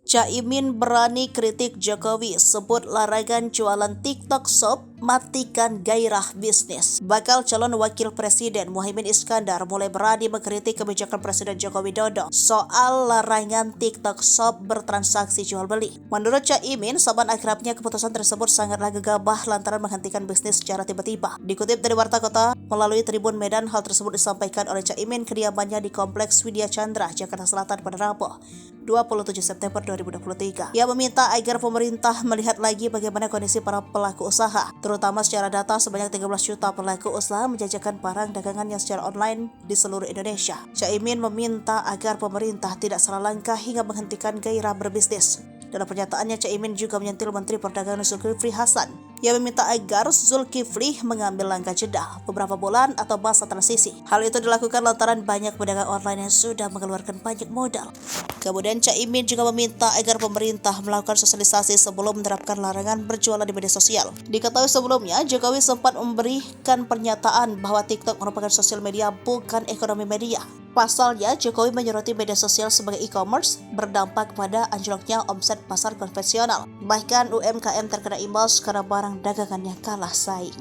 Caimin berani kritik Jokowi, sebut larangan jualan TikTok Shop matikan gairah bisnis. Bakal calon wakil presiden Muhaimin Iskandar mulai berani mengkritik kebijakan Presiden Joko Widodo soal larangan TikTok Shop bertransaksi jual beli. Menurut Caimin, sobat akrabnya, keputusan tersebut sangatlah gegabah lantaran menghentikan bisnis secara tiba-tiba. Dikutip dari Warta Kota melalui Tribun Medan, hal tersebut disampaikan oleh Caimin kediamannya di Kompleks Widya Chandra, Jakarta Selatan pada Rabu 27 September 2023. Ia meminta agar pemerintah melihat lagi bagaimana kondisi para pelaku usaha, terutama secara data sebanyak 13 juta pelaku usaha menjajakan barang dagangannya secara online di seluruh Indonesia. Caimin meminta agar pemerintah tidak salah langkah hingga menghentikan gairah berbisnis. Dalam pernyataannya, Caimin juga menyentil Menteri Perdagangan Zulkifli Hasan. Ia meminta agar Zulkifli mengambil langkah jeda beberapa bulan atau masa transisi. Hal itu dilakukan lantaran banyak pedagang online yang sudah mengeluarkan banyak modal. Kemudian Caimin juga meminta agar pemerintah melakukan sosialisasi sebelum menerapkan larangan berjualan di media sosial. Diketahui sebelumnya, Jokowi sempat memberikan pernyataan bahwa TikTok merupakan sosial media bukan ekonomi media. Pasalnya, Jokowi menyoroti media sosial sebagai e-commerce berdampak pada anjloknya omset pasar konvensional. Bahkan UMKM terkena imbas karena barang dagangannya kalah saing.